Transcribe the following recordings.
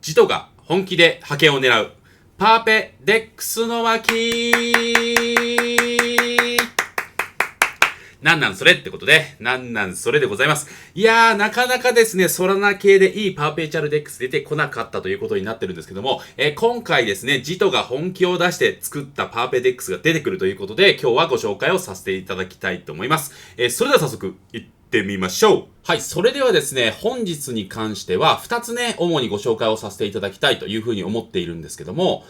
ジトが本気で覇権を狙うパーペデックスの脇。なんなんそれってことで、なんなんそれでございます。いやー、なかなかですね、ソラナ系でいいパーペチュアルデックス出てこなかったということになってるんですけども、今回ですね、ジトが本気を出して作ったパーペデックスが出てくるということで、今日はご紹介をさせていただきたいと思います。それでは早速、行ってみましょう。はい、それではですね、本日に関しては、2つね、主にご紹介をさせていただきたいというふうに思っているんですけども、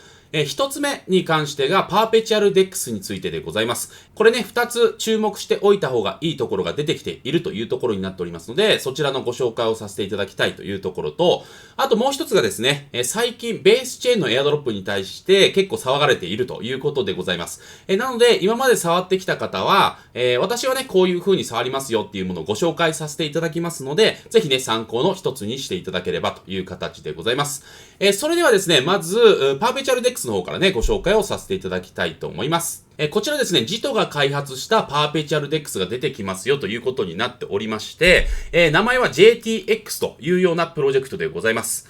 一つ目に関してがパーペチュアルデックスについてでございます。これね、二つ注目しておいた方がいいところが出てきているというところになっておりますので、そちらのご紹介をさせていただきたいというところと、あともう一つがですね、最近ベースチェーンのエアドロップに対して結構騒がれているということでございます。なので、今まで触ってきた方は、私はね、こういう風に触りますよっていうものをご紹介させていただきますので、ぜひね、参考の一つにしていただければという形でございます。それではですね、まず、パーペチュアルデックスの方からね、ご紹介をさせていただきたいと思います。こちらですね、ジトが開発したパーペチュアルデックスが出てきますよということになっておりまして、名前は JTX というようなプロジェクトでございます。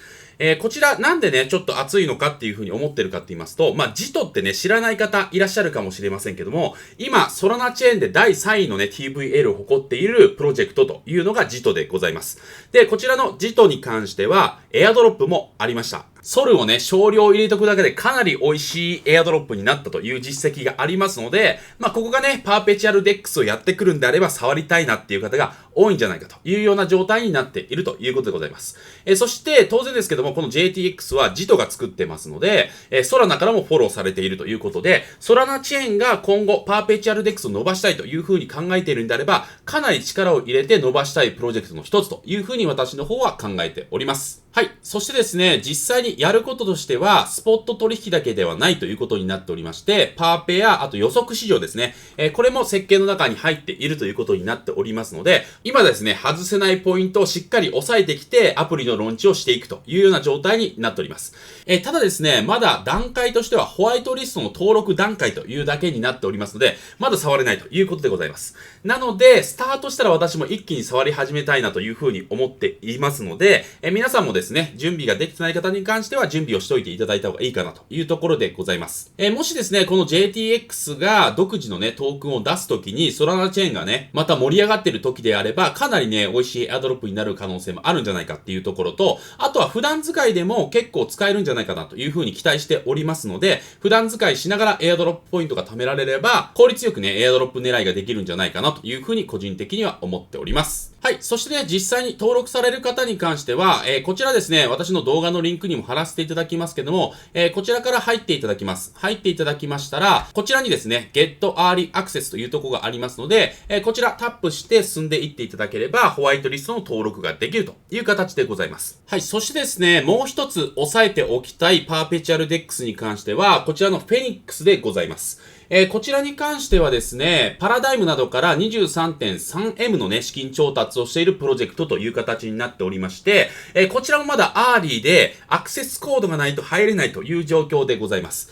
こちらなんでね、ちょっと熱いのかっていうふうに思ってるかって言いますと、ジトってね、知らない方いらっしゃるかもしれませんけども、今、ソラナチェーンで第3位のね、TVL を誇っているプロジェクトというのがジトでございます。で、こちらのジトに関しては、エアドロップもありました。ソルをね、少量入れとくだけでかなり美味しいエアドロップになったという実績がありますので、ここがね、パーペチュアルデックスをやってくるんであれば触りたいなっていう方が多いんじゃないかというような状態になっているということでございます。そして当然ですけども、この JTX はジトが作ってますので、ソラナからもフォローされているということで、ソラナチェーンが今後パーペチュアルデックスを伸ばしたいというふうに考えているんであれば、かなり力を入れて伸ばしたいプロジェクトの一つというふうに私の方は考えております。はい。そしてですね、実際にやることとしては、スポット取引だけではないということになっておりまして、パーペや、あと予測市場ですね。これも設計の中に入っているということになっておりますので、今ですね、外せないポイントをしっかり押さえてきて、アプリのローンチをしていくというような状態になっております。ただですね、まだ段階としてはホワイトリストの登録段階というだけになっておりますので、まだ触れないということでございます。なので、スタートしたら私も一気に触り始めたいなというふうに思っていますので、皆さんもですね、準備ができてない方に関しては準備をしておいていただいた方がいいかなというところでございます。もしですね、この JTX が独自のね、トークンを出すときに、ソラナチェーンがね、また盛り上がってる時であれば、かなりね、美味しいエアドロップになる可能性もあるんじゃないかっていうところと、あとは普段使いでも結構使えるんじゃないかなというふうに期待しておりますので、普段使いしながらエアドロップポイントが貯められれば、効率よくね、エアドロップ狙いができるんじゃないかなというふうに個人的には思っております。はい。そしてね、実際に登録される方に関しては、こちらですね、私の動画のリンクにも貼らせていただきますけども、こちらから入っていただきます。入っていただきましたら、こちらにですね、Get Early Access というところがありますので、こちらタップして進んでいっていただければ、ホワイトリストの登録ができるという形でございます。はい。そしてですね、もう一つ押さえておきたいパーペチュアルデックスに関しては、こちらのフェニックスでございます。こちらに関してはですね、パラダイムなどから 23.3M のね、資金調達をしているプロジェクトという形になっておりまして、こちらもまだアーリーでアクセスコードがないと入れないという状況でございます。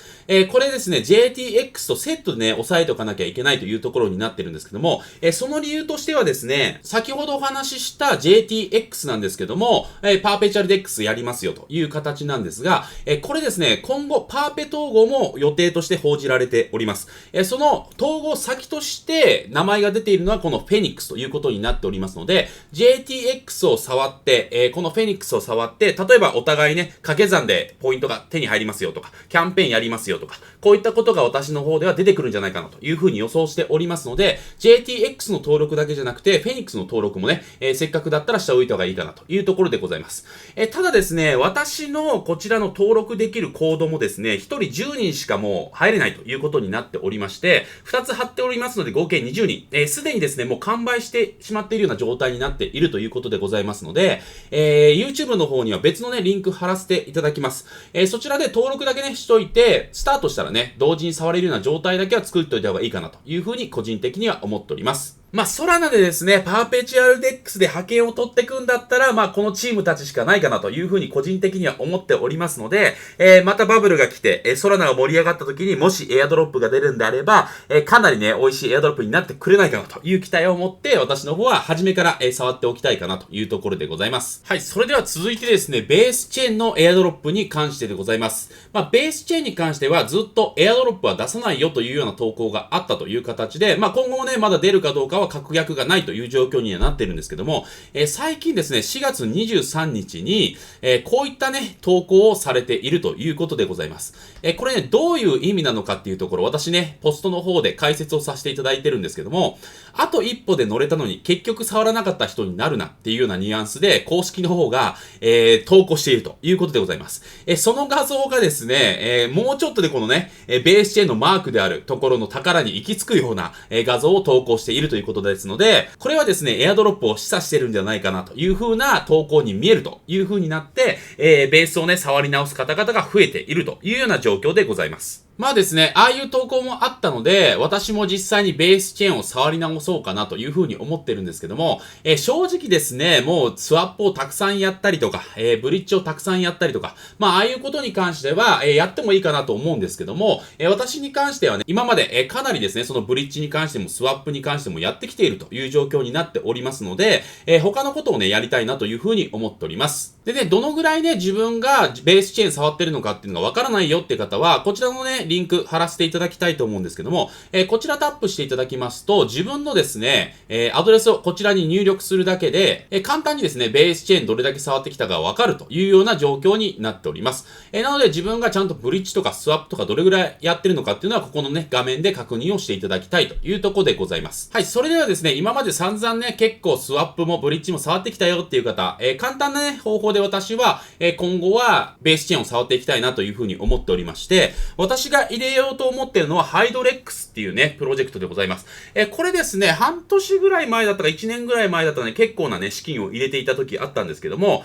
これですね、JTX とセットでね、押さえておかなきゃいけないというところになってるんですけども、その理由としてはですね、先ほどお話しした JTX なんですけども、パーペチュアルデックスやりますよという形なんですが、これですね、今後パーペ統合も予定として報じられております。その統合先として名前が出ているのはこのフェニックスということになっておりますので、JTX を触って、このフェニックスを触って、例えばお互いね、掛け算でポイントが手に入りますよとか、キャンペーンやりますよとか、こういったことが私の方では出てくるんじゃないかなというふうに予想しておりますので、JTX の登録だけじゃなくて、フェニックスの登録もね、せっかくだったらしておいた方がいいかなというところでございます。ただですね、私のこちらの登録できるコードもですね、1人10人しかもう入れないということになっておりまして、2つ貼っておりますので合計20人、すでにですね、もう完売してしまっているような状態になっているということでございますので、YouTube の方には別のね、リンク貼らせていただきます。そちらで登録だけね、しといて、スタートしたらね、同時に触れるような状態だけは作っておいた方がいいかなというふうに個人的には思っております。ソラナでですね、パーペチュアルデックスで覇権を取っていくんだったら、このチームたちしかないかなというふうに個人的には思っておりますので、またバブルが来て、ソラナが盛り上がった時にもしエアドロップが出るんであれば、かなりね、美味しいエアドロップになってくれないかなという期待を持って、私の方は初めから、触っておきたいかなというところでございます。はい、それでは続いてですね、ベースチェーンのエアドロップに関してでございます。ベースチェーンに関してはずっとエアドロップは出さないよというような投稿があったという形で、今後もね、まだ出るかどうかは確約がないという状況にはなってるんですけども、最近ですね、4月23日に、こういったね、投稿をされているということでございます。これね、どういう意味なのかっていうところ、私ね、ポストの方で解説をさせていただいてるんですけども、あと一歩で乗れたのに結局触らなかった人になるなっていうようなニュアンスで、公式の方が、投稿しているということでございます。その画像がですね、もうちょっとでこのね、ベースチェーンのマークであるところの宝に行き着くような、画像を投稿しているということですので、これはですね、エアドロップを示唆してるんじゃないかなという風な投稿に見えるという風になって、ベースをね、触り直す方々が増えているというような状況でございます。ですね、ああいう投稿もあったので、私も実際にベースチェーンを触り直そうかなという風に思ってるんですけども、正直ですね、もうスワップをたくさんやったりとか、ブリッジをたくさんやったりとか、ああいうことに関しては、やってもいいかなと思うんですけども、私に関してはね、今まで、かなりですね、そのブリッジに関してもスワップに関してもやってきているという状況になっておりますので、他のことをね、やりたいなという風に思っております。でね、どのぐらいね、自分がベースチェーン触ってるのかっていうのがわからないよって方は、こちらのね、リンク貼らせていただきたいと思うんですけども、こちらタップしていただきますと、自分のですね、アドレスをこちらに入力するだけで、簡単にですね、ベースチェーンどれだけ触ってきたかわかるというような状況になっております。なので自分がちゃんとブリッジとかスワップとかどれぐらいやってるのかっていうのは、ここのね、画面で確認をしていただきたいというところでございます。はい、それではですね、今まで散々ね、結構スワップもブリッジも触ってきたよっていう方、簡単なね、方法で私は、今後はベースチェーンを触っていきたいなというふうに思っておりまして、私が入れようと思っているのはハイドレックスっていうね、プロジェクトでございます。これですね、半年ぐらい前だったか1年ぐらい前だったらね、結構なね、資金を入れていた時あったんですけども、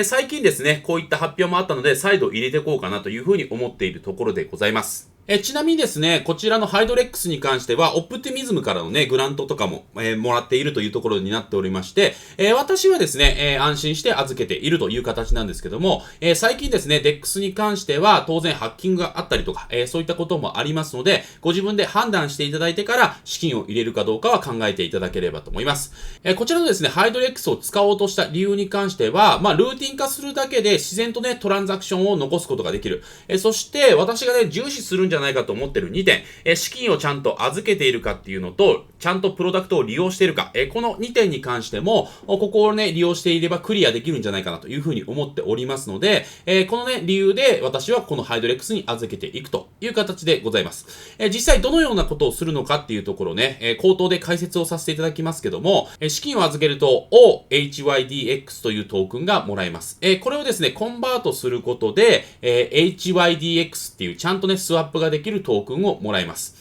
最近ですね、こういった発表もあったので、再度入れていこうかなというふうに思っているところでございます。ちなみにですね、こちらのハイドレックスに関しては、オプティミズムからのね、グラントとかも、もらっているというところになっておりまして、私はですね、安心して預けているという形なんですけども、最近ですね、デックスに関しては、当然ハッキングがあったりとか、そういったこともありますので、ご自分で判断していただいてから、資金を入れるかどうかは考えていただければと思います。こちらのですね、ハイドレックスを使おうとした理由に関しては、ルーティン化するだけで自然とね、トランザクションを残すことができる。そして、私がね、重視するんじゃないかと思っている2点、資金をちゃんと預けているかっていうのと、ちゃんとプロダクトを利用しているか、この2点に関しても、ここをね、利用していればクリアできるんじゃないかなというふうに思っておりますので、このね、理由で私はこのハイドレックスに預けていくという形でございます。実際どのようなことをするのかっていうところをね、口頭で解説をさせていただきますけども、資金を預けると OHYDX というトークンがもらえます。これをですね、コンバートすることで、HYDX っていうちゃんとね、スワップができるトークンをもらえます。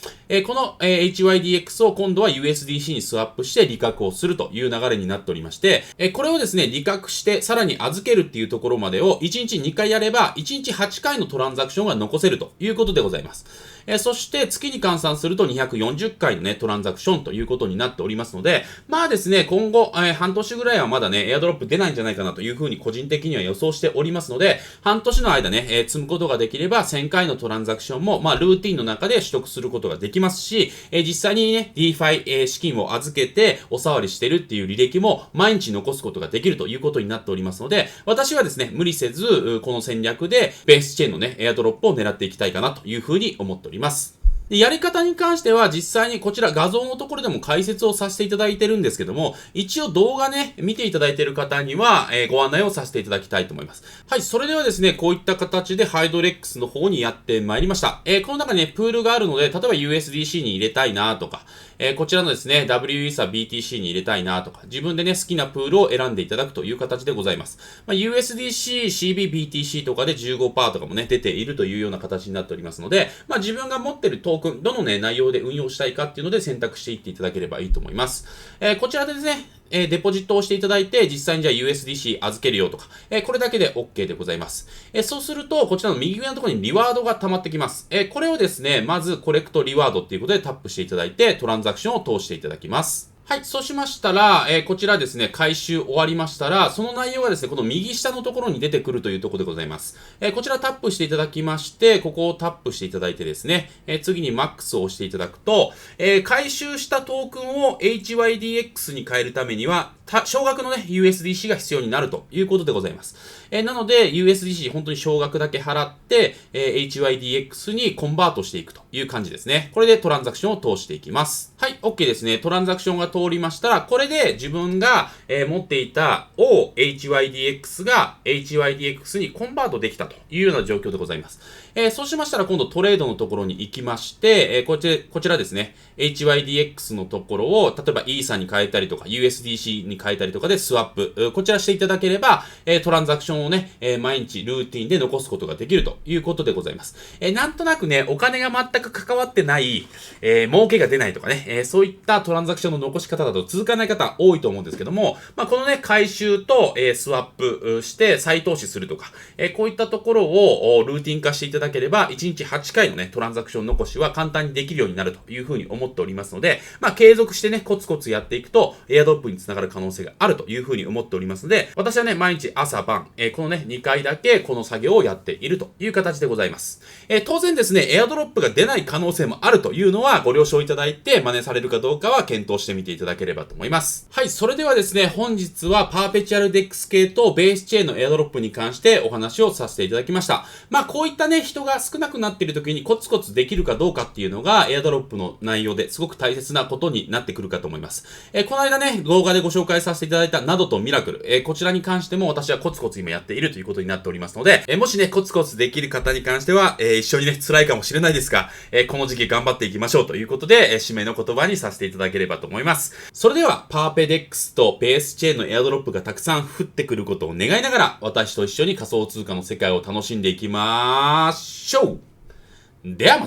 この、HYDX を今度は USDC にスワップして利確をするという流れになっておりまして、これをですね、利確してさらに預けるっていうところまでを1日2回やれば、1日8回のトランザクションが残せるということでございます。そして月に換算すると240回のね、トランザクションということになっておりますので、ですね、今後、半年ぐらいはまだね、エアドロップ出ないんじゃないかなというふうに個人的には予想しておりますので、半年の間ね、積むことができれば1000回のトランザクションも、ルーティンの中で取得することができますし、実際にね、DeFi、資金を預けてお触りしてるっていう履歴も毎日残すことができるということになっておりますので、私はですね、無理せず、この戦略でベースチェーンのね、エアドロップを狙っていきたいかなというふうに思っております。やり方に関しては実際にこちら画像のところでも解説をさせていただいてるんですけども、一応動画ね、見ていただいている方には、ご案内をさせていただきたいと思います。はい、それではですね、こういった形でハイドレックスの方にやってまいりました。この中にね、プールがあるので、例えば USDC に入れたいなとか、こちらのですね、WESA BTC に入れたいなとか、自分でね、好きなプールを選んでいただくという形でございます。USDC、CBBTC とかで 15% とかもね、出ているというような形になっておりますので、自分が持っているトークン、どのね、内容で運用したいかっていうので選択していっていただければいいと思います。こちらでですね、デポジットをしていただいて、実際にじゃあ USDC 預けるよとか、これだけで OK でございます。そうすると、こちらの右上のところにリワードが溜まってきます。これをですね、まずコレクトリワードっていうことでタップしていただいて、トランザクションを通していただきます。はい。そうしましたら、こちらですね、回収終わりましたら、その内容がですね、この右下のところに出てくるというところでございます。こちらタップしていただきまして、ここをタップしていただいてですね、次に MAX を押していただくと、回収したトークンを HYDX に変えるためには、少額のね、USDC が必要になるということでございます。なので、USDC 本当に少額だけ払って、HYDX にコンバートしていくという感じですね。これでトランザクションを通していきます。はい、OK ですね。トランザクションが通りましたら、これで自分が、持っていた OHYDX が HYDX にコンバートできたというような状況でございます。そうしましたら今度トレードのところに行きまして、こちらですね、HYDX のところを、例えばイーサに変えたりとか、USDC に変えたりとかでスワップ、こちらしていただければ、トランザクションをね、毎日ルーティンで残すことができるということでございます。なんとなくね、お金が全く関わってない、儲けが出ないとかね、そういったトランザクションの残し方だと続かない方多いと思うんですけども、このね、回収と、スワップして再投資するとか、こういったところをルーティン化していただければ、1日8回のね、トランザクション残しは簡単にできるようになるというふうに思っておりますので、継続してね、コツコツやっていくと、エアドロップにつながる可能性があるというふうに思っておりますので、私はね、毎日朝晩、このね、2回だけこの作業をやっているという形でございます。当然ですね、エアドロップが出ない可能性もあるというのはご了承いただいて、真似されるかどうかは検討してみていただければと思います。はい、それではですね、本日はパーペチュアルデックス系とベースチェーンのエアドロップに関してお話をさせていただきました。こういったね、人が少なくなっている時にコツコツできるかどうかっていうのが、エアドロップの内容ですごく大切なことになってくるかと思います。この間ね、動画でご紹介させていただいたなどとミラクル、こちらに関しても私はコツコツ今やっているということになっておりますので、もしね、コツコツできる方に関しては、一緒にね、辛いかもしれないですが、この時期頑張っていきましょうということで、締めの言葉にさせていただければと思います。それでは、パーペデックスとベースチェーンのエアドロップがたくさん降ってくることを願いながら、私と一緒に仮想通貨の世界を楽しんでいきましょう。ではまた。